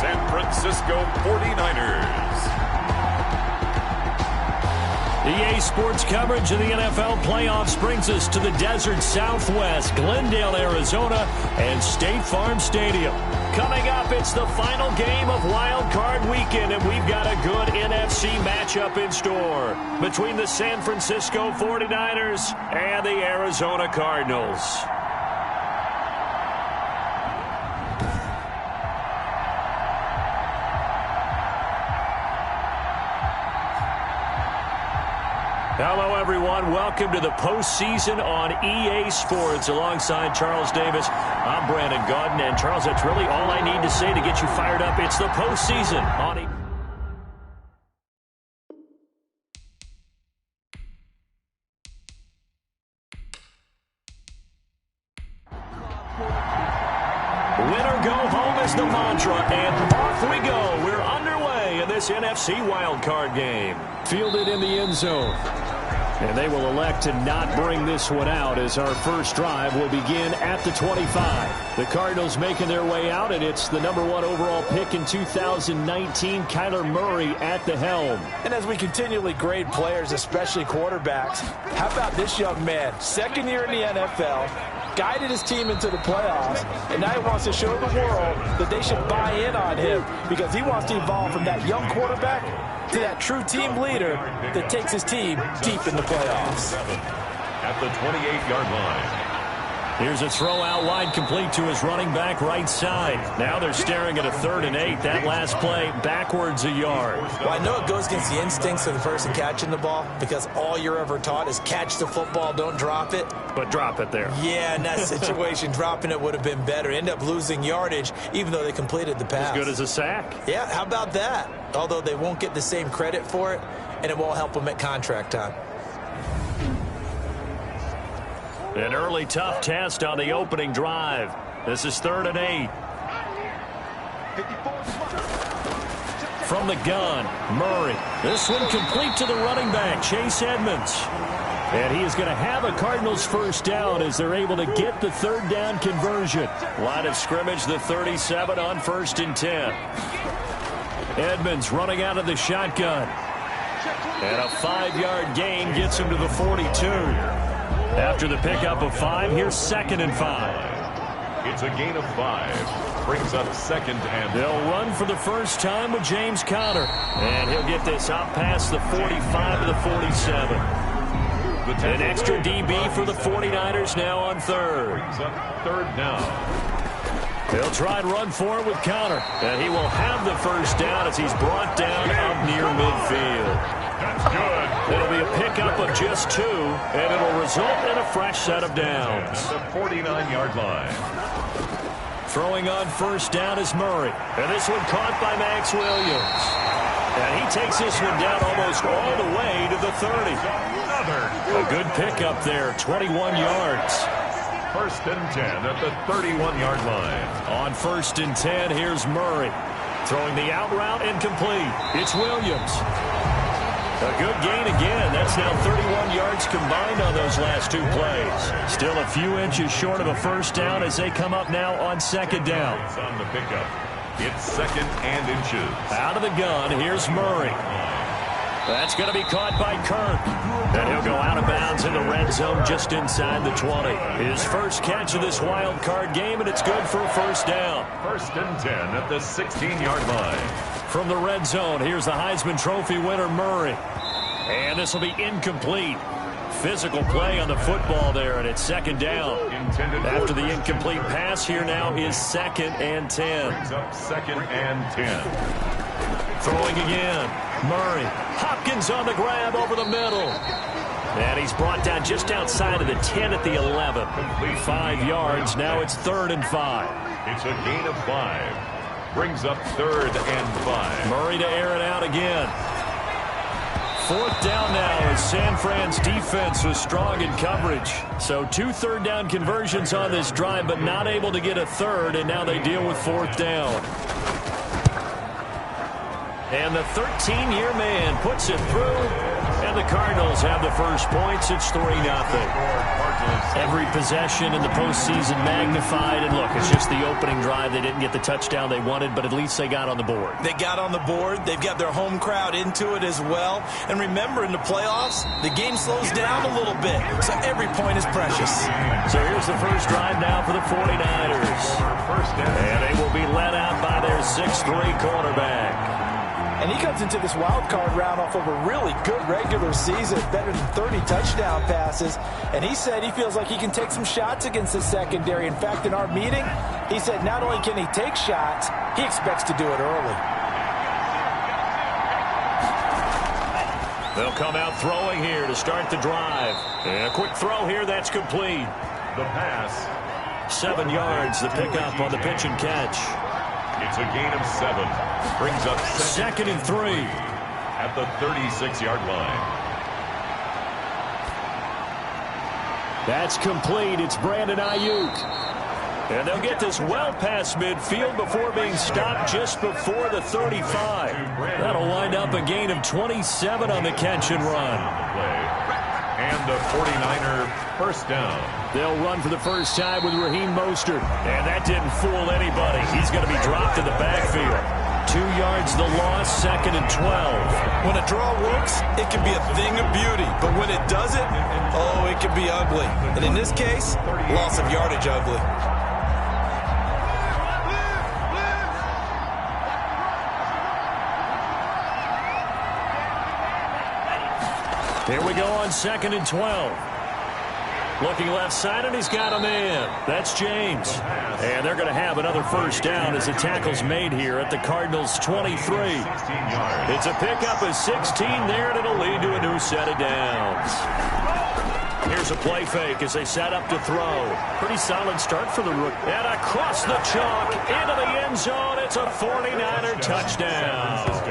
San Francisco 49ers. EA Sports coverage of the NFL playoffs brings us to the desert Southwest, Glendale, Arizona, and State Farm Stadium. Coming up, it's the final game of Wild Card Weekend, and we've got a good NFC matchup in store between the San Francisco 49ers and the Arizona Cardinals. Hello, everyone. Welcome to the postseason on EA Sports. Alongside Charles Davis, I'm Brandon Gaudin. And, Charles, that's really all I need to say to get you fired up. It's the postseason on EA. Winner go home is the mantra, and off we go. We're underway in this NFC wildcard game. Fielded in the end zone. And they will elect to not bring this one out as our first drive will begin at the 25. The Cardinals making their way out, and it's the #1 overall pick in 2019, Kyler Murray at the helm. And as we continually grade players, especially quarterbacks, how about this young man? Second year in the NFL, guided his team into the playoffs, and now he wants to show the world that they should buy in on him because he wants to evolve from that young quarterback to that true team leader that takes his team deep in the playoffs. At the 28-yard line. Here's a throw out wide, complete to his running back right side. Now they're staring at a 3rd and 8. That last play backwards a yard. Well, I know it goes against the instincts of the person catching the ball because all you're ever taught is catch the football, don't drop it. But drop it there. Yeah, in that situation, dropping it would have been better. End up losing yardage even though they completed the pass. As good as a sack. Yeah, how about that? Although they won't get the same credit for it, and it won't help them at contract time. An early tough test on the opening drive. This is 3rd and 8. From the gun, Murray. This one complete to the running back, Chase Edmonds. And he is going to have a Cardinals first down as they're able to get the 3rd down conversion. Line of scrimmage, the 37 on 1st and 10. Edmonds running out of the shotgun. And a 5-yard gain gets him to the 42. After the pickup of 5, here's 2nd and 5. It's a gain of 5. Brings up 2nd and 5. They'll run for the first time with James Conner. And he'll get this out past the 45 to the 47. An extra DB for the 49ers now on 3rd. Brings up 3rd down. They'll try and run for it with Conner. And he will have the first down as he's brought down up near midfield. That's good. It'll be a pickup of just 2, and it'll result in a fresh set of downs. The 49-yard line. Throwing on first down is Murray. And this one caught by Max Williams. And he takes this one down almost all the way to the 30. A good pickup there, 21 yards. 1st and 10 at the 31-yard line. On 1st and 10, here's Murray. Throwing the out route incomplete. It's Williams. A good gain again. That's now 31 yards combined on those last 2 plays. Still a few inches short of a first down as they come up now on 2nd down. It's on the pickup. It's 2nd and inches. Out of the gun, here's Murray. That's going to be caught by Kirk. And he'll go out of bounds in the red zone just inside the 20. His first catch of this wild card game, and it's good for a first down. 1st and 10 at the 16-yard line. From the red zone, here's the Heisman Trophy winner, Murray. And this will be incomplete. Physical play on the football there, and it's 2nd down. After the incomplete pass, here now is 2nd and 10. Brings up 2nd and 10. Throwing again. Murray. Hopkins on the grab over the middle. And he's brought down just outside of the 10 at the 11. 5 yards. Now it's 3rd and 5. It's a gain of 5. Brings up 3rd and 5. Murray to air it out again. 4th down now as San Fran's defense was strong in coverage. So 2 third down conversions on this drive, but not able to get a 3rd, and now they deal with 4th down. And the 13-year man puts it through, and And the Cardinals have the first points. It's 3-0. Every possession in the postseason magnified. And look, it's just the opening drive. They didn't get the touchdown they wanted, but at least they got on the board. They got on the board. They've got their home crowd into it as well. And remember, in the playoffs, the game slows down a little bit. So every point is precious. So here's the first drive now for the 49ers. And they will be led out by their 6'3" quarterback. And he comes into this wild card round off of a really good regular season, better than 30 touchdown passes. And he said he feels like he can take some shots against the secondary. In fact, in our meeting, he said not only can he take shots, he expects to do it early. They'll come out throwing here to start the drive. And a quick throw here, that's complete. The pass. 7 yards, the pickup on the pitch and catch. It's a gain of 7. Brings up second and 3. At the 36-yard line. That's complete. It's Brandon Ayuk. And they'll get this well past midfield before being stopped just before the 35. That'll wind up a gain of 27 on the catch and run. And a 49er first down. They'll run for the first time with Raheem Mostert. And that didn't fool anybody. He's going to be dropped in the backfield. 2 yards the loss, second and 12. When a draw works, it can be a thing of beauty. But when it doesn't, oh, it can be ugly. And in this case, loss of yardage ugly. Here we go on second and 12. Looking left side, and he's got a man. That's James. And they're going to have another first down as the tackle's made here at the Cardinals' 23. It's a pickup of 16 there, and it'll lead to a new set of downs. Here's a play fake as they set up to throw. Pretty solid start for the rookie. And across the chalk into the end zone. It's a 49er touchdown.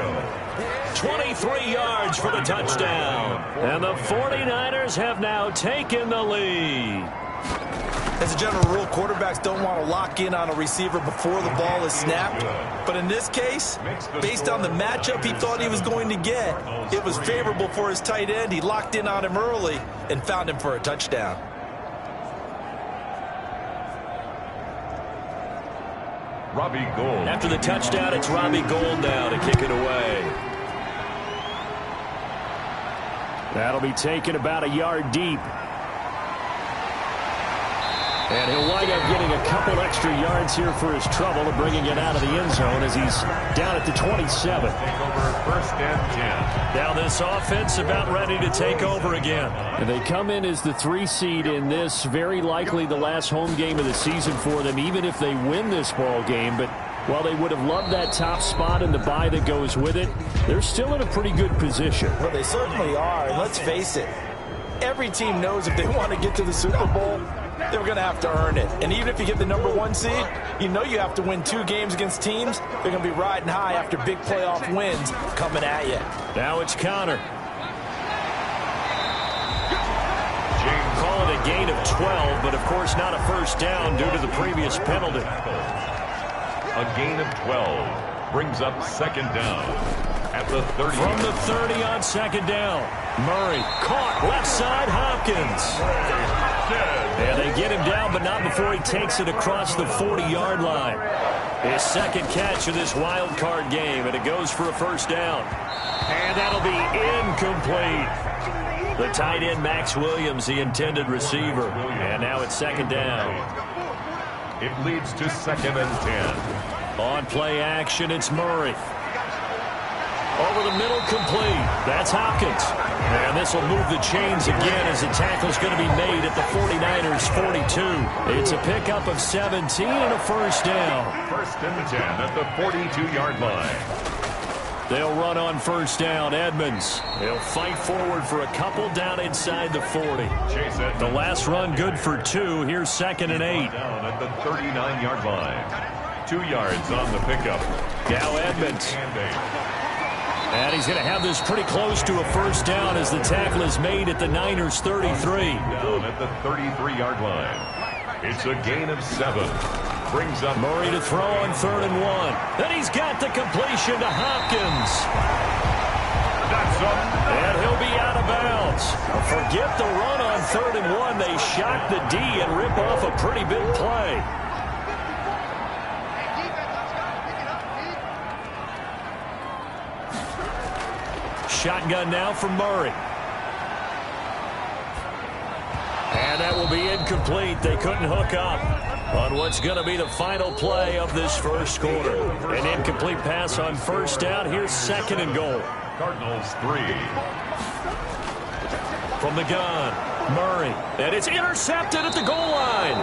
23 yards for the touchdown. And the 49ers have now taken the lead. As a general rule, quarterbacks don't want to lock in on a receiver before the ball is snapped. But in this case, based on the matchup he thought he was going to get, it was favorable for his tight end. He locked in on him early and found him for a touchdown. Robbie Gould. After the touchdown, it's Robbie Gould now to kick it away. That'll be taken about a yard deep. And he'll wind up getting a couple extra yards here for his trouble and bringing it out of the end zone as he's down at the 27. Take over first and 10. Now this offense about ready to take over again. And they come in as the 3 seed in this, very likely the last home game of the season for them, even if they win this ball game. But while they would have loved that top spot and the bye that goes with it, they're still in a pretty good position. Well, they certainly are, and let's face it, every team knows if they want to get to the Super Bowl, they're going to have to earn it. And even if you get the #1 seed, you know you have to win 2 games against teams. They're going to be riding high after big playoff wins coming at you. Now it's Connor. Call it a gain of 12, but of course not a first down due to the previous penalty. A gain of 12 brings up second down at the 30. From the 30 on second down. Murray caught left side, Hopkins. And they get him down, but not before he takes it across the 40-yard line. His second catch of this wild card game, and it goes for a first down. And that'll be incomplete. The tight end, Max Williams, the intended receiver. And now it's second down. It leads to second and 10. On play action, it's Murray. Over the middle, complete. That's Hopkins. And this will move the chains again as the tackle's going to be made at the 49ers' 42. It's a pickup of 17 and a first down. First and 10 at the 42-yard line. They'll run on first down. Edmonds. He'll fight forward for a couple down inside the 40. The last run good for 2. Here's second and 8. Down at the 39-yard line. 2 yards on the pickup. Now Edmonds. And he's going to have this pretty close to a first down as the tackle is made at the Niners' 33. Down at the 33-yard line. It's a gain of 7. Brings up Murray to throw on 3rd and 1. Then he's got the completion to Hopkins. And he'll be out of bounds. Forget the run on 3rd and 1. They shock the D and rip off a pretty big play. Shotgun now from Murray. And that will be incomplete. They couldn't hook up on what's going to be the final play of this first quarter. An incomplete pass on 1st down. Here's 2nd and goal. Cardinals 3. From the gun, Murray. And it's intercepted at the goal line.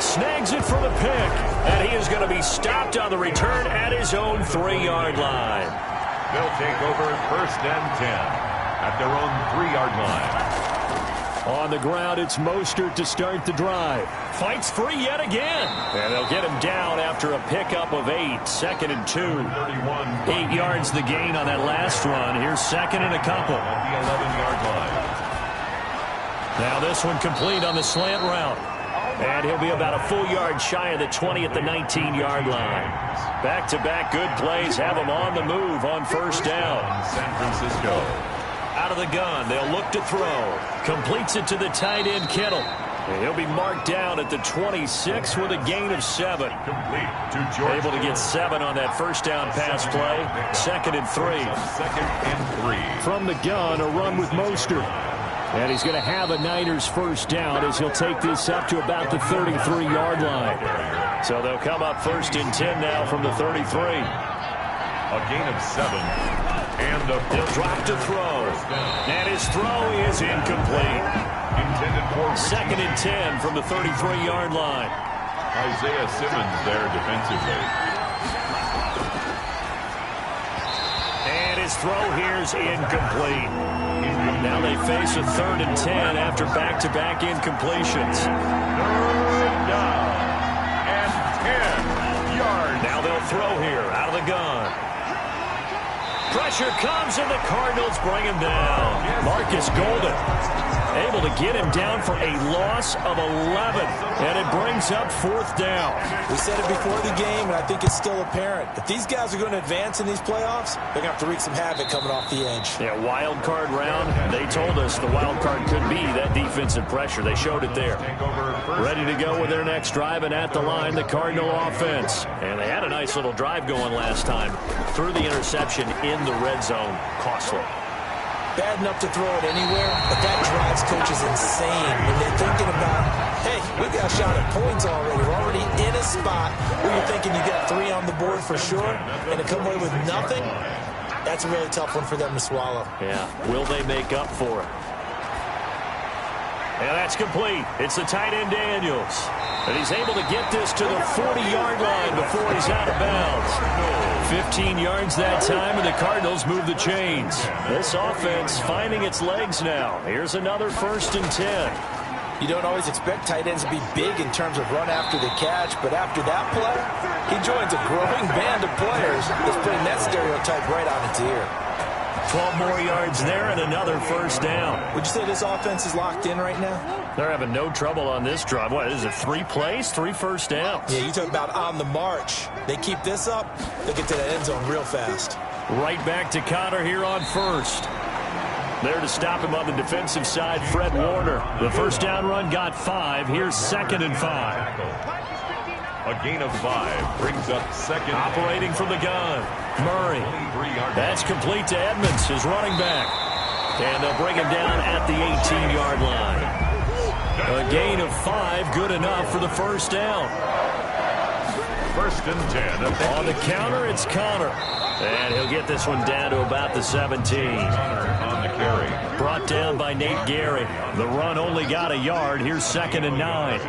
Snags it for the pick. And he is going to be stopped on the return at his own 3-yard line. They'll take over 1st and 10 at their own 3-yard line. On the ground, it's Mostert to start the drive. Fights free yet again. And they'll get him down after a pickup of 8. 2nd and 2. 8 yards the gain on that last run. Here's 2nd and a couple. At the 11-yard line. Now this one complete on the slant route. And he'll be about a full yard shy of the 20 at the 19-yard line. Back-to-back good plays have him on the move on 1st down. San Francisco. Out of the gun, they'll look to throw. Completes it to the tight end, Kittle. And he'll be marked down at the 26 with a gain of 7. Complete to George. Able to get 7 on that 1st down pass play. 2nd and 3. 2nd and 3. From the gun, a run with Mostert. And he's going to have a Niners 1st down as he'll take this up to about the 33-yard line. So they'll come up 1st and 10 now from the 33. A gain of 7. And he'll drop to throw. And his throw is incomplete. Intended for 2nd and 10 from the 33-yard line. Isaiah Simmons there defensively. And his throw here is incomplete. Now they face a 3rd and 10 after back-to-back incompletions. 3rd down and 10 yards. Now they'll throw here out of the gun. Pressure comes, and the Cardinals bring him down. Marcus Golden able to get him down for a loss of 11, and it brings up 4th down. We said it before the game, and I think it's still apparent. If these guys are going to advance in these playoffs, they're going to have to wreak some havoc coming off the edge. Yeah, wild card round. They told us the wild card could be that defensive pressure. They showed it there. Ready to go with their next drive, and at the line, the Cardinal offense. And they had a nice little drive going last time. Threw the interception in the red zone. Costly. Bad enough to throw it anywhere, but that drives coaches insane when they're thinking about, hey, we got a shot at points already. We're already in a spot where you're thinking you got 3 on the board for sure, and to come away with nothing, that's a really tough one for them to swallow. Yeah, will they make up for it? And that's complete. It's the tight end Daniels. And he's able to get this to the 40-yard line before he's out of bounds. 15 yards that time, and the Cardinals move the chains. This offense finding its legs now. Here's another 1st and 10. You don't always expect tight ends to be big in terms of run after the catch, but after that play, he joins a growing band of players that's putting that stereotype right on its ear. 12 more yards there and another 1st down. Would you say this offense is locked in right now? They're having no trouble on this drive. What is it, 3 plays, 3 1st downs? Yeah, you talk about on the march. They keep this up, they get to that end zone real fast. Right back to Connor here on 1st. There to stop him on the defensive side, Fred Warner. The 1st down run got 5. Here's 2nd and 5. A gain of 5 brings up 2nd. Operating from the gun, Murray. That's complete to Edmonds, his running back. And they'll bring him down at the 18-yard line. A gain of 5, good enough for the 1st down. 1st and 10. On the counter, it's Connor. And he'll get this one down to about the 17. On the carry. Brought down by Nate Gary. The run only got a yard. Here's 2nd and 9.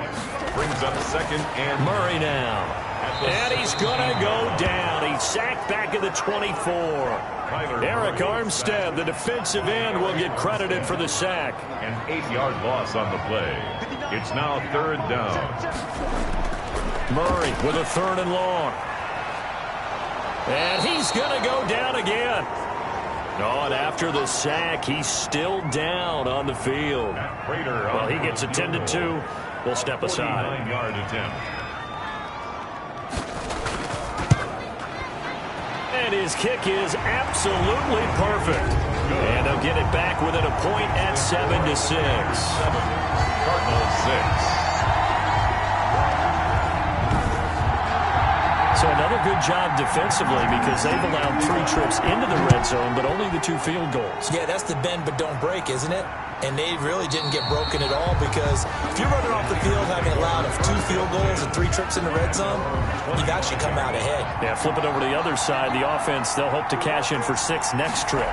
Brings up 2nd and Murray now. And he's going to go down. He's sacked back at the 24. Eric Armstead, the defensive end, will get credited for the sack. An 8-yard loss on the play. It's now 3rd down. Murray with a 3rd and long. And he's going to go down again. Oh, and after the sack, he's still down on the field. Well, he gets attended to. We'll step aside. 9-yard attempt. And his kick is absolutely perfect. And they'll get it back within a point at 7-6. Cardinals 6. So another good job defensively because they've allowed 3 trips into the red zone, but only the 2 field goals. Yeah, that's the bend but don't break, isn't it? And they really didn't get broken at all because if you're running off the field having allowed 2 field goals and 3 trips in the red zone, you've actually come out ahead. Yeah, flip it over to the other side. The offense, they'll hope to cash in for 6 next trip.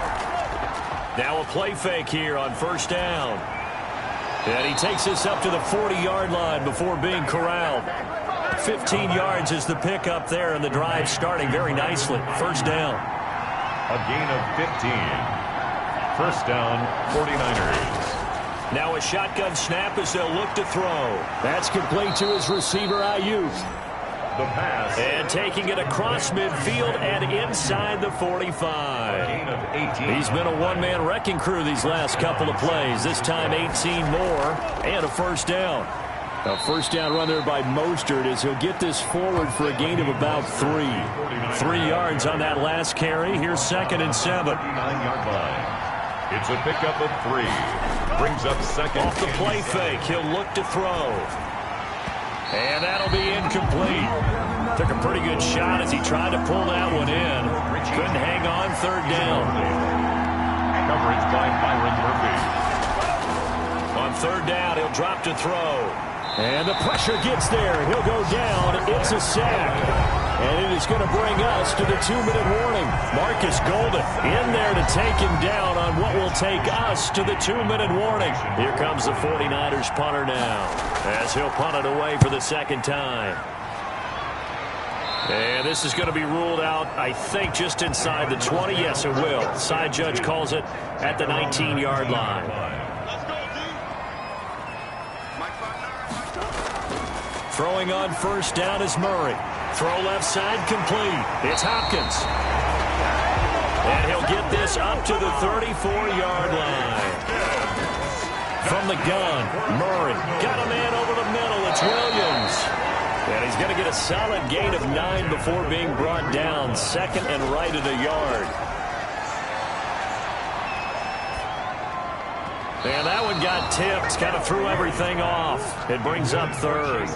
Now a play fake here on first down. And he takes this up to the 40-yard line before being corralled. 15 yards is the pickup there, and the drive starting very nicely. First down. A gain of 15. First down, 49ers. Now a shotgun snap as they'll look to throw. That's complete to his receiver, Ayuk. The pass. And taking it across midfield and inside the 45. Gain of 18. He's been a one-man wrecking crew these last couple of plays. This time 18 more and a first down. A first down run there by Mostert as he'll get this forward for a gain of about 3. 3 yards on that last carry. Here's 2nd and 7. 9-yard line. It's a pickup of 3. Brings up second. Off the play fake, he'll look to throw. And that'll be incomplete. Took a pretty good shot as he tried to pull that one in. Couldn't hang on. Third down. Coverage by Byron Murphy. On third down, he'll drop to throw. And the pressure gets there. He'll go down. It's a sack. And it is going to bring us to the 2-minute warning. Marcus Golden in there to take him down on what will take us to the 2-minute warning. Here comes the 49ers punter now as he'll punt it away for the second time. And this is going to be ruled out, I think, just inside the 20. Yes, it will. Side judge calls it at the 19-yard line. Throwing on first down is Murray. Throw left side complete. It's Hopkins. And he'll get this up to the 34-yard line. From the gun, Murray got a man over the middle. It's Williams. And he's going to get a solid gain of 9 before being brought down. 2nd and right at a yard. And that one got tipped, kind of threw everything off. It brings up 3rd.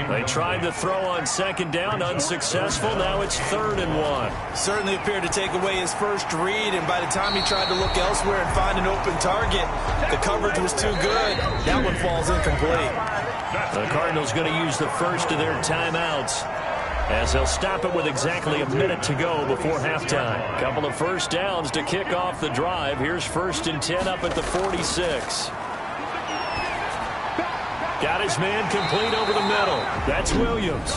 They tried to throw on 2nd down, unsuccessful. Now it's 3rd and 1. Certainly appeared to take away his first read, and by the time he tried to look elsewhere and find an open target, the coverage was too good. That one falls incomplete. The Cardinals going to use the first of their timeouts as they'll stop it with exactly a minute to go before halftime. Couple of first downs to kick off the drive. Here's 1st and 10 up at the 46. Got his man complete over the middle. That's Williams.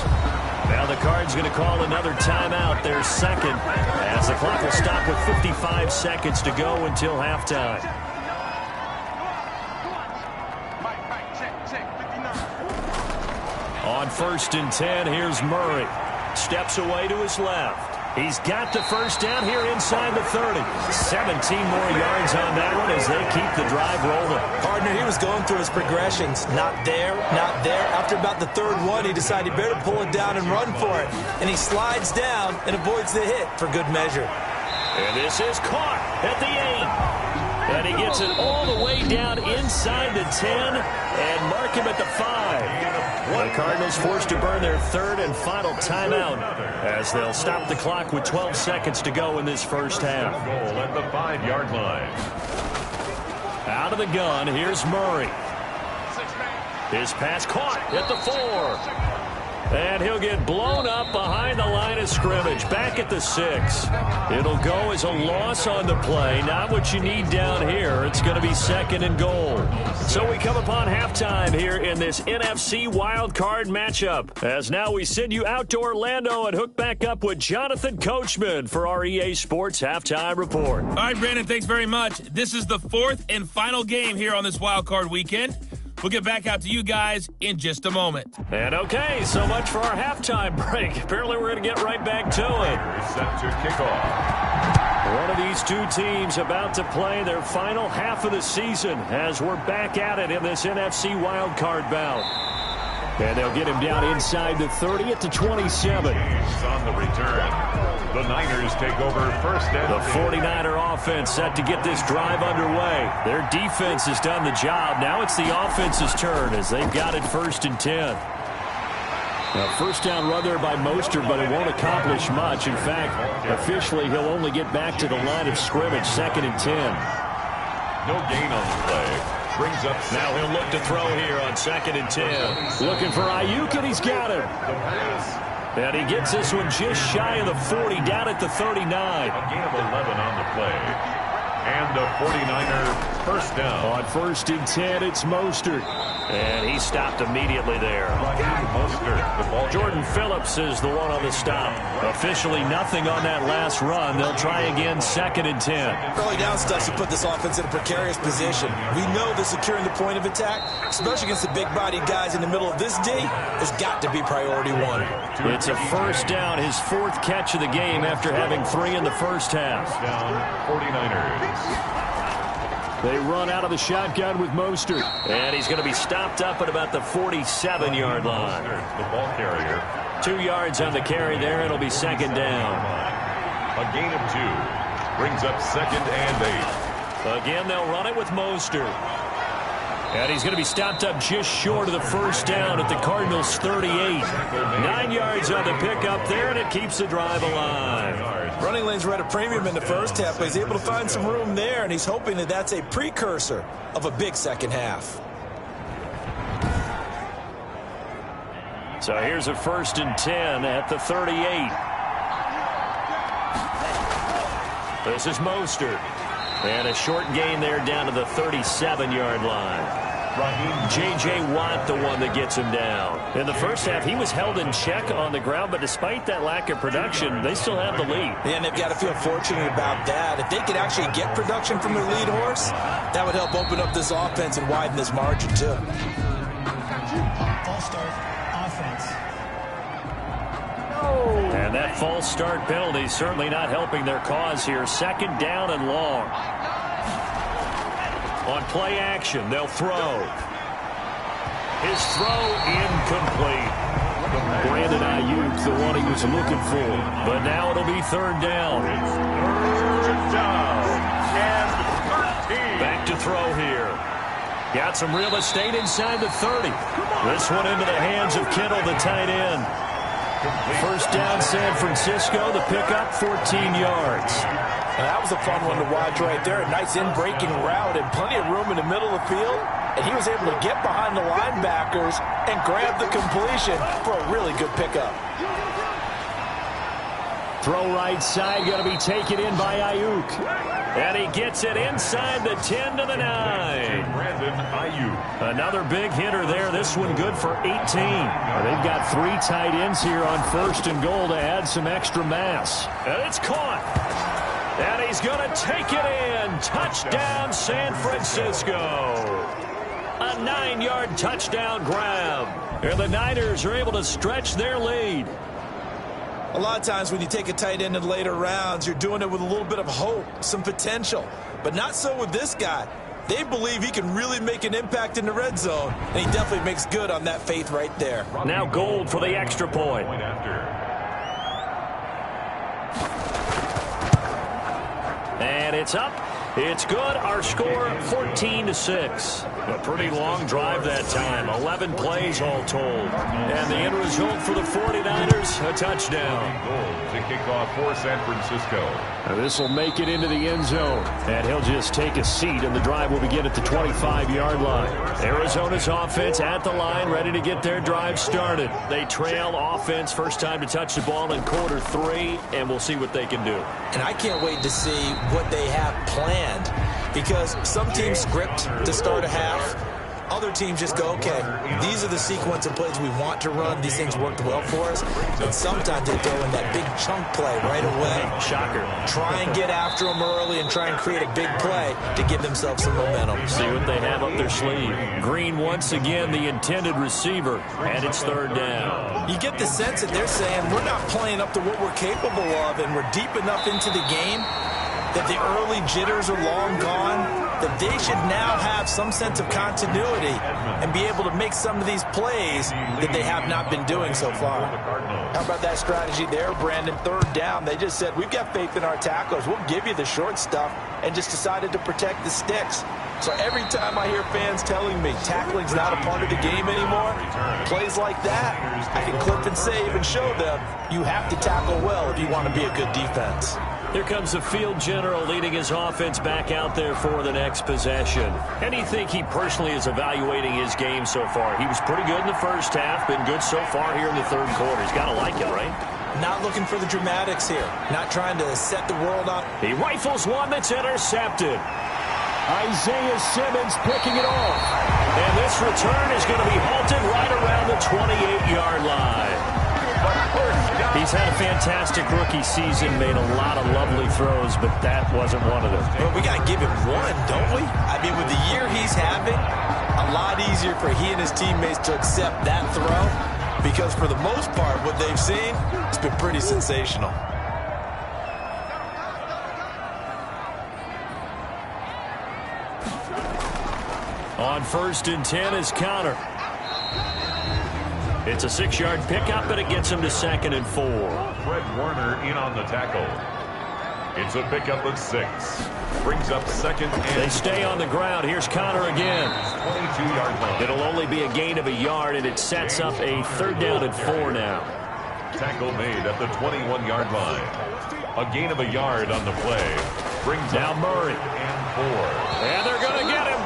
Now the Cards going to call another timeout, their 2nd, as the clock will stop with 55 seconds to go until halftime. On 1st and 10, here's Murray. Steps away to his left. He's got the first down here inside the 30. 17 more yards on that one as they keep the drive rolling. Partner, he was going through his progressions. Not there, not there. After about the 3rd one, he decided he better pull it down and run for it. And he slides down and avoids the hit for good measure. And this is caught at the 8. And he gets it all the way down inside the 10 and mark him at the 5. The Cardinals forced to burn their 3rd and final timeout as they'll stop the clock with 12 seconds to go in this first half. Goal at the 5-yard line. Out of the gun, here's Murray. His pass caught at the 4. And he'll get blown up behind the line of scrimmage, back at the 6. It'll go as a loss on the play. Not what you need down here. It's going to be 2nd and goal. So we come upon halftime here in this NFC wild card matchup. As now we send you out to Orlando and hook back up with Jonathan Coachman for our EA Sports Halftime Report. All right, Brandon, thanks very much. This is the 4th and final game here on this wild card weekend. We'll get back out to you guys in just a moment. And okay, so much for our halftime break. Apparently we're going to get right back to it. Set to kick off. One of these two teams about to play their final half of the season as we're back at it in this NFC wildcard bout. And they'll get him down inside the 30 at the 27. On the return. The Niners take over first and The 49er offense set to get this drive underway. Their defense has done the job. Now it's the offense's turn as they've got it 1st and 10. A first down run there by Mostert, but it won't accomplish much. In fact, officially, he'll only get back to the line of scrimmage, 2nd and 10. no gain on the play. Brings up. Now he'll look to throw here on 2nd and 10. Looking for Ayuk, and he's got him. And he gets this one just shy of the 40, down at the 39. A gain of 11 on the play. And a 49er first down. On 1st and 10, it's Mostert. And he stopped immediately there. Jordan Phillips is the one on the stop. Officially nothing on that last run. They'll try again 2nd and 10. Early down stuff should put this offense in a precarious position. We know that securing the point of attack, especially against the big-bodied guys in the middle of this D, has got to be priority one. It's a first down, his 4th catch of the game after having 3 in the first half. Down 49ers. They run out of the shotgun with Mostert. And he's going to be stopped up at about the 47-yard line. The ball carrier. 2 yards on the carry there. It'll be 2nd down. A gain of 2. Brings up 2nd and 8. Again, they'll run it with Mostert. And he's going to be stopped up just short of the first down at the Cardinals' 38. 9 yards on the pickup there, and it keeps the drive alive. Running lanes were at a premium in the first half, but he's able to find some room there, and he's hoping that that's a precursor of a big second half. So here's a 1st and 10 at the 38. This is Mostert. And a short gain there down to the 37-yard line. J.J. Watt, the one that gets him down. In the first half, he was held in check on the ground, but despite that lack of production, they still have the lead. And they've got to feel fortunate about that. If they could actually get production from their lead horse, that would help open up this offense and widen this margin, too. False start, offense. And that false start penalty certainly not helping their cause here. 2nd down and long. On play action, they'll throw. His throw incomplete. Brandon Ayuk, the one he was looking for. But now it'll be 3rd down. Third down and 13. Back to throw here. Got some real estate inside the 30. This one into the hands of Kittle, the tight end. First down, San Francisco. The pickup, 14 yards. And that was a fun one to watch right there. A nice in-breaking route and plenty of room in the middle of the field. And he was able to get behind the linebackers and grab the completion for a really good pickup. Throw right side, going to be taken in by Ayuk. And he gets it inside the 10 to the 9. Brandon Ayuk. Another big hitter there. This one good for 18. They've got 3 tight ends here on 1st and goal to add some extra mass. And it's caught. And he's going to take it in. Touchdown, San Francisco. A 9-yard touchdown grab. And the Niners are able to stretch their lead. A lot of times when you take a tight end in later rounds, you're doing it with a little bit of hope, some potential. But not so with this guy. They believe he can really make an impact in the red zone, and he definitely makes good on that faith right there. Now Gold for the extra point. And it's up. It's good. Our score, 14-6. A pretty long drive that time. 11 plays all told. And the end result for the 49ers, a touchdown. Goal to kick off for San Francisco. This will make it into the end zone. And he'll just take a seat, and the drive will begin at the 25-yard line. Arizona's offense at the line, ready to get their drive started. They trail offense, first time to touch the ball in quarter 3, and we'll see what they can do. And I can't wait to see what they have planned, because some teams script to start a half. Other teams just go, okay, these are the sequence of plays we want to run. These things worked well for us. And sometimes they throw in that big chunk play right away. Shocker. Try and get after them early and try and create a big play to give themselves some momentum. See what they have up their sleeve. Green once again the intended receiver, and it's 3rd down. You get the sense that they're saying we're not playing up to what we're capable of, and we're deep enough into the game that the early jitters are long gone. that they should now have some sense of continuity and be able to make some of these plays that they have not been doing so far. How about that strategy there, Brandon? Third down, they just said, we've got faith in our tacklers. We'll give you the short stuff, and just decided to protect the sticks. So every time I hear fans telling me tackling's not a part of the game anymore, plays like that, I can clip and save and show them you have to tackle well if you want to be a good defense. Here comes the field general leading his offense back out there for the next possession. And you think he personally is evaluating his game so far? He was pretty good in the first half, been good so far here in the third quarter. He's got to like it, right? Not looking for the dramatics here. Not trying to set the world up. He rifles one that's intercepted. Isaiah Simmons picking it off. And this return is going to be halted right around the 28-yard line. He's had a fantastic rookie season, made a lot of lovely throws, but that wasn't one of them. Well, we got to give him one, don't we? I mean, with the year he's having, a lot easier for he and his teammates to accept that throw, because for the most part, what they've seen, it's been pretty sensational. On 1st and 10 is Connor. It's a 6-yard pickup, but it gets him to 2nd and 4. Fred Warner in on the tackle. It's a pickup of 6. Brings up 2nd and... They stay on the ground. Here's Connor again. 22-yard line. It'll only be a gain of a yard, and it sets up a 3rd down and 4 now. Tackle made at the 21-yard line. A gain of a yard on the play. Brings now up Murray. 3rd and 4. And they're going to get him.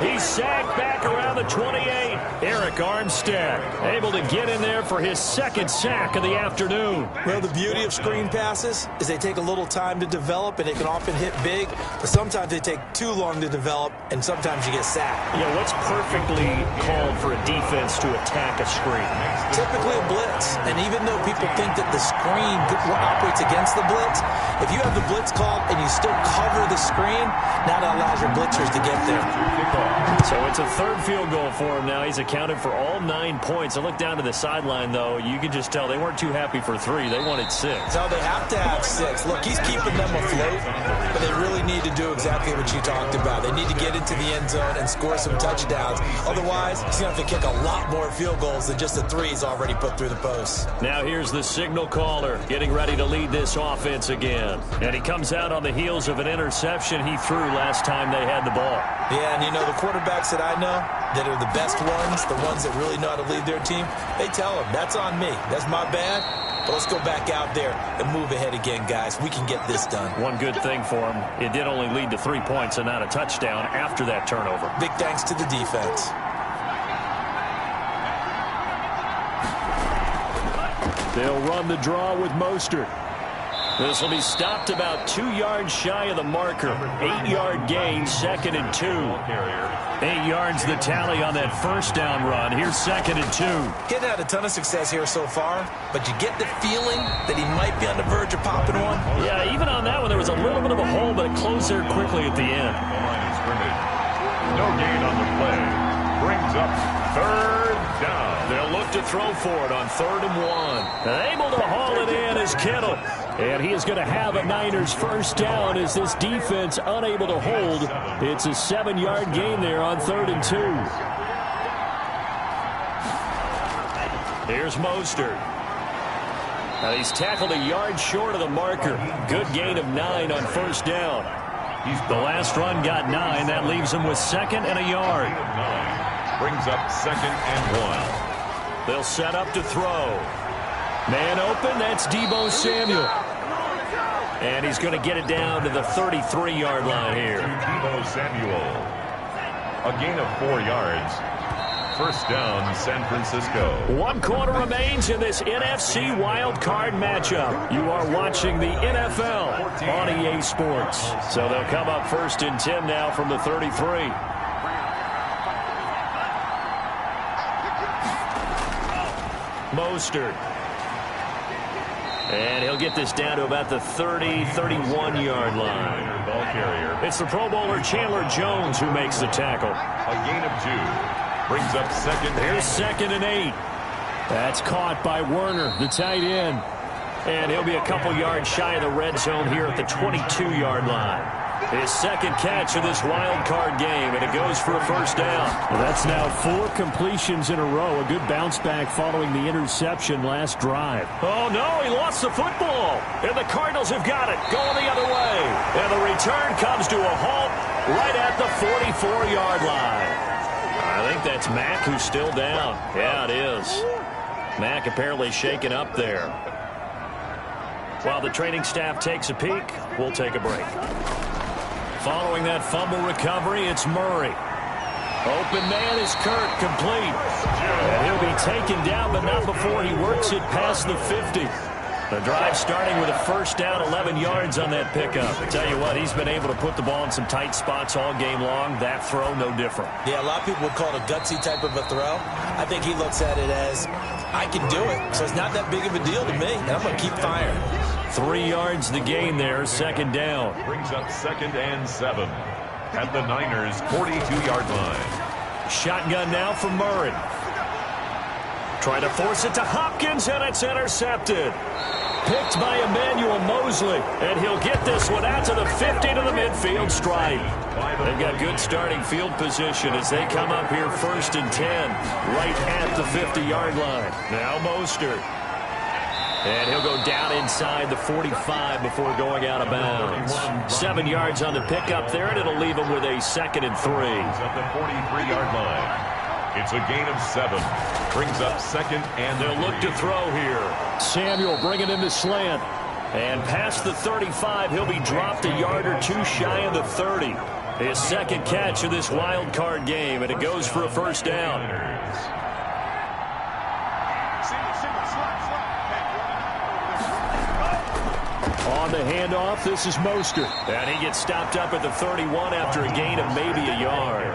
He's sacked back around the 28. Eric Armstead able to get in there for his 2nd sack of the afternoon. Well, the beauty of screen passes is they take a little time to develop, and they can often hit big, but sometimes they take too long to develop, and sometimes you get sacked. Yeah, what's perfectly called for a defense to attack a screen? Typically a blitz, and even though people think that the screen operates against the blitz, if you have the blitz called and you still cover the screen, now that allows your blitzers to get there. So it's a 3rd field goal for him now. He's accounted for all 9 points. I look down to the sideline, though. You can just tell they weren't too happy for 3. They wanted 6. No, they have to have 6. Look, he's keeping them afloat, but they really need to do exactly what you talked about. They need to get into the end zone and score some touchdowns. Otherwise, he's going to have to kick a lot more field goals than just the 3 he's already put through the post. Now here's the signal caller getting ready to lead this offense again. And he comes out on the heels of an interception he threw last time they had the ball. Yeah, and you know, the quarterbacks that I know that are the best ones, the ones that really know how to lead their team, they tell them, that's on me. That's my bad. But let's go back out there and move ahead again, guys. We can get this done. One good thing for him, it did only lead to 3 points and not a touchdown after that turnover. Big thanks to the defense. They'll run the draw with Mostert. This will be stopped about 2 yards shy of the marker. 8-yard gain, 2nd and 2. 8 yards the tally on that 1st down run. Here's 2nd and 2. He hadn't had a ton of success here so far, but you get the feeling that he might be on the verge of popping one. Yeah, even on that one, there was a little bit of a hole, but it closed there quickly at the end. No gain on the play. Brings up 3rd down. They'll look to throw for it on 3rd and 1. And able to haul it in is Kittle. And he is going to have a Niners 1st down as this defense unable to hold. It's a 7-yard gain there on 3rd and 2. Here's Mostert. Now he's tackled a yard short of the marker. Good gain of 9 on 1st down. The last run got 9. That leaves him with 2nd and a yard. Brings up 2nd and 1. They'll set up to throw. Man open, that's Deebo Samuel. And he's going to get it down to the 33-yard line here. Deebo Samuel. A gain of 4 yards. 1st down, San Francisco. 1 quarter remains in this NFC wildcard matchup. You are watching the NFL on EA Sports. So they'll come up 1st and 10 now from the 33. Mostert. And he'll get this down to about the 30, 31-yard line. Ball carrier. It's the Pro Bowler Chandler Jones who makes the tackle. A gain of 2. Brings up 2nd. Here's 2nd and 8. That's caught by Werner, the tight end. And he'll be a couple yards shy of the red zone here at the 22-yard line. His second catch of this wild card game, and it goes for a first down. Well, that's now 4 completions in a row. A good bounce back following the interception last drive. Oh, no, he lost the football. And the Cardinals have got it, going the other way. And the return comes to a halt right at the 44-yard line. I think that's Mack who's still down. Yeah, it is. Mack apparently shaken up there. While the training staff takes a peek, we'll take a break. Following that fumble recovery, it's Murray. Open man is Kirk, complete. And he'll be taken down, but not before he works it past the 50. The drive starting with a first down, 11 yards on that pickup. I tell you what, he's been able to put the ball in some tight spots all game long. That throw, no different. Yeah, a lot of people would call it a gutsy type of a throw. I think he looks at it as, I can do it. So it's not that big of a deal to me, and I'm going to keep firing. 3 yards the gain there, second down. Brings up 2nd and 7 at the Niners' 42-yard line. Shotgun now for Murray. Trying to force it to Hopkins, and it's intercepted. Picked by Emmanuel Mosley, and he'll get this one out to the 50 to the midfield stripe. They've got good starting field position as they come up here 1st and 10, right at the 50-yard line. Now Mostert. And he'll go down inside the 45 before going out of bounds. 7 yards on the pickup there, and it'll leave him with a 2nd and 3. At the 43-yard line. It's a gain of 7. Brings up 2nd and they'll look to throw here. Samuel bringing in the slant. And past the 35, he'll be dropped a yard or 2 shy of the 30. His second catch of this wild card game, and it goes for a first down. On the handoff, this is Mostert. And he gets stopped up at the 31 after a gain of maybe a yard.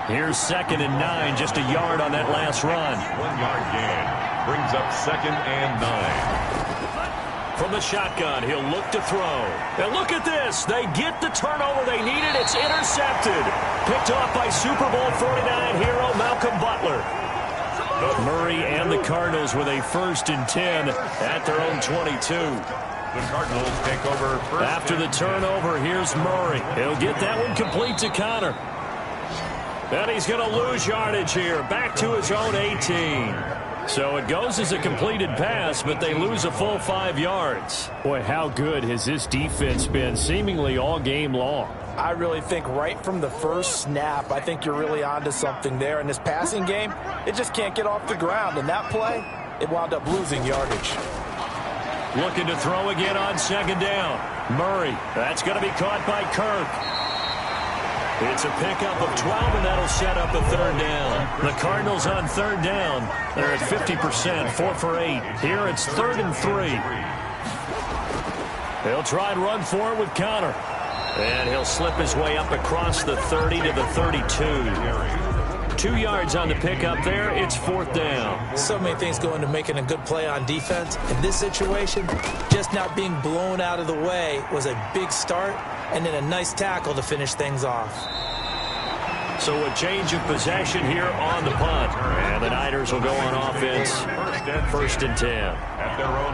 Here's 2nd and 9, just a yard on that last run. 1-yard gain. Brings up 2nd and 9. From the shotgun, he'll look to throw. And look at this. They get the turnover they needed. It's intercepted. Picked off by Super Bowl 49 hero Malcolm Butler. Murray and the Cardinals with a 1st and 10 at their own 22. The Cardinals take over first. After the turnover, here's Murray. He'll get that one complete to Connor. And he's going to lose yardage here. Back to his own 18. So it goes as a completed pass, but they lose a full 5 yards. Boy, how good has this defense been seemingly all game long? I really think right from the first snap, I think you're really onto something there. In this passing game, it just can't get off the ground. And that play, it wound up losing yardage. Looking to throw again on 2nd down. Murray, that's going to be caught by Kirk. It's a pickup of 12, and that'll set up a 3rd down. The Cardinals on 3rd down. They're at 50%, 4 for 8. Here it's 3rd and 3. He'll try and run for it with Connor. And he'll slip his way up across the 30 to the 32. 2 yards on the pickup there. It's 4th down. So many things go into making a good play on defense. In this situation, just not being blown out of the way was a big start, and then a nice tackle to finish things off. So a change of possession here on the punt. And the Niners will go on offense, 1st and 10.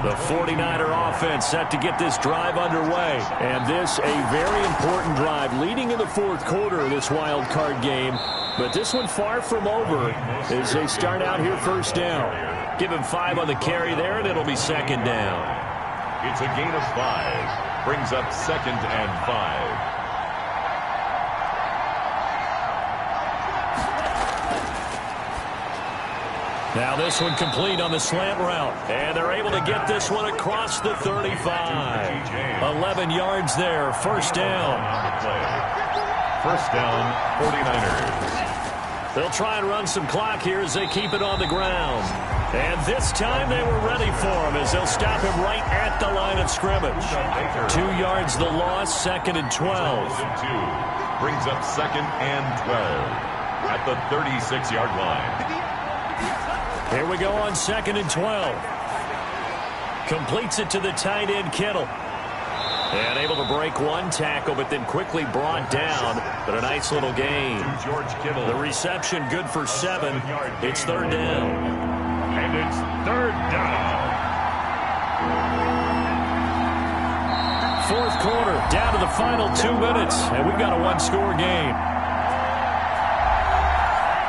The 49er offense set to get this drive underway. And this a very important drive leading in the 4th quarter of this wild card game. But this one far from over as they start out here 1st down. Give him 5 on the carry there, and it'll be 2nd down. It's a gain of 5. Brings up 2nd and 5. Now this one complete on the slant route. And they're able to get this one across the 35. 11 yards there. 1st down. 1st down, 49ers. They'll try and run some clock here as they keep it on the ground. And this time they were ready for him as they'll stop him right at the line of scrimmage. 2 yards the loss, 2nd and 12. Brings up 2nd and 12 at the 36-yard line. Here we go on 2nd and 12. Completes it to the tight end, Kittle. And able to break one tackle, but then quickly brought down. But a nice little gain. The reception good for 7. It's 3rd down. And it's 3rd down. fourth quarter, down to the final 2 minutes, and we've got a one-score game.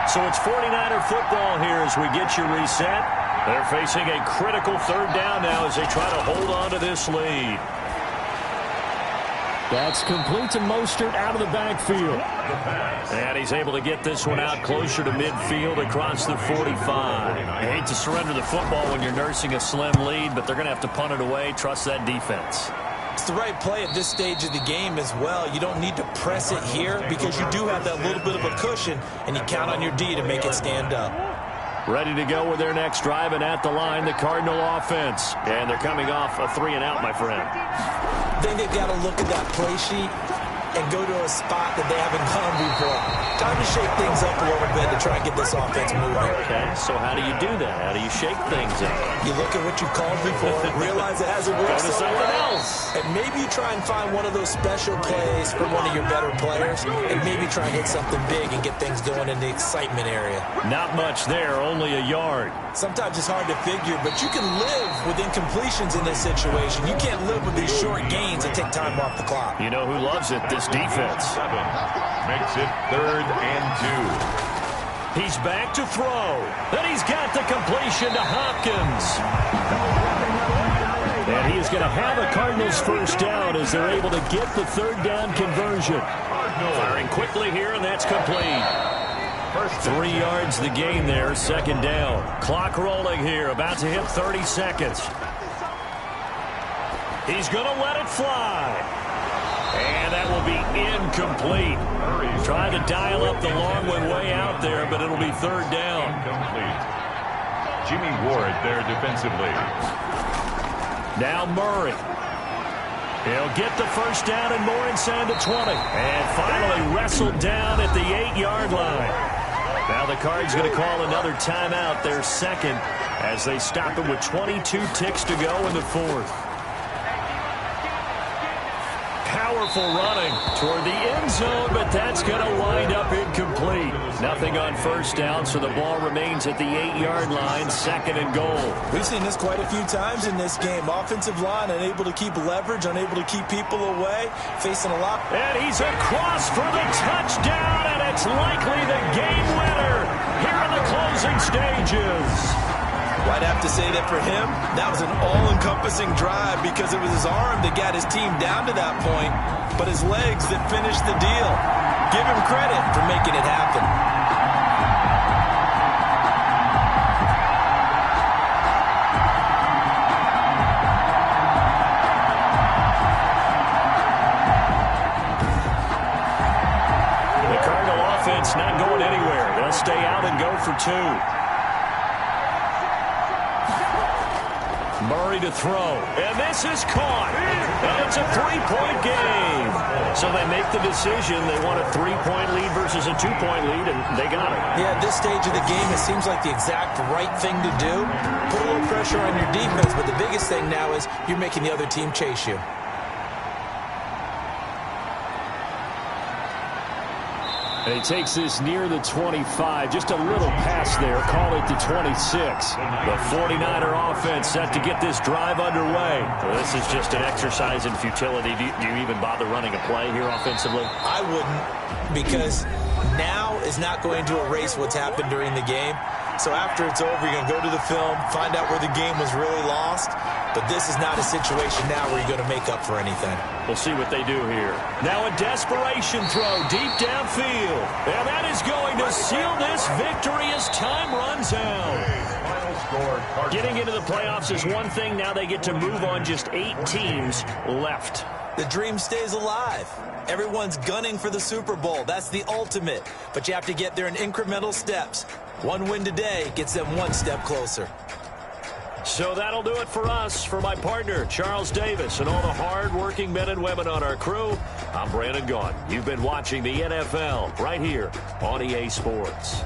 So it's 49er football here as we get you reset. They're facing a critical third down now as they try to hold on to this lead. That's complete to Mostert out of the backfield. And he's able to get this one out closer to midfield across the 45. I hate to surrender the football when you're nursing a slim lead, but they're going to have to punt it away. Trust that defense. It's the right play at this stage of the game as well. You don't need to press it here because you do have that little bit of a cushion, and you count on your D to make it stand up. Ready to go with their next drive, and at the line, the Cardinal offense. And they're coming off a 3-and-out, my friend. I think they've got to look at that play sheet and go to a spot that they haven't gone before. Time to shake things up a little bit to try and get this offense moving. Okay, so how do you do that? How do you shake things up? You look at what you called before, realize it hasn't worked Go to so something well, else. and maybe you try and find one of those special plays from one of your better players, and maybe try and hit something big and get things going in the excitement area. Not much there, only a yard. Sometimes it's hard to figure, but you can live with incompletions in this situation. You can't live with these short gains that take time off the clock. You know who loves it? This defense. 7 makes it 3rd and 2. He's back to throw. Then he's got the completion to Hopkins. And he is going to have a Cardinals first down as they're able to get the third down conversion. Firing quickly here, and that's complete. 3 yards the gain there, second down. Clock rolling here, about to hit 30 seconds. He's going to let it fly. And that will be incomplete. Trying to dial up the long one way out there, but it'll be third down. Incomplete. Jimmy Ward there defensively. Now Murray. He'll get the first down and more inside the 20. And finally wrestled down at the 8-yard line. Now the Cards going to call another timeout, their second, as they stop it with 22 ticks to go in the fourth. Powerful running toward the end zone, but that's going to wind up incomplete. Nothing on first down, so the ball remains at the 8-yard line, 2nd and goal. We've seen this quite a few times in this game. Offensive line unable to keep leverage, unable to keep people away, facing a lot. And he's across for the touchdown, and it's likely the game winner here in the closing stages. I'd have to say that for him, that was an all-encompassing drive because it was his arm that got his team down to that point, but his legs that finished the deal. Give him credit for making it happen. The Cardinal offense not going anywhere. They'll stay out and go for 2. Murray to throw, and this is caught, and it's a 3-point game. So they make the decision. They want a 3-point lead versus a 2-point lead, and they got it. Yeah, at this stage of the game, it seems like the exact right thing to do. Put a little pressure on your defense, but the biggest thing now is you're making the other team chase you. And he takes this near the 25. Just a little pass there. Call it the 26. The 49er offense set to get this drive underway. Well, this is just an exercise in futility. Do you even bother running a play here offensively? I wouldn't, because now is not going to erase what's happened during the game. So after it's over, you're going to go to the film, find out where the game was really lost. But this is not a situation now where you're going to make up for anything. We'll see what they do here. Now a desperation throw deep downfield. And that is going to seal this victory as time runs out. Getting into the playoffs is one thing. Now they get to move on. Just 8 teams left. The dream stays alive. Everyone's gunning for the Super Bowl. That's the ultimate. But you have to get there in incremental steps. One win today gets them one step closer. So that'll do it for us. For my partner, Charles Davis, and all the hard-working men and women on our crew, I'm Brandon Gaughan. You've been watching the NFL right here on EA Sports.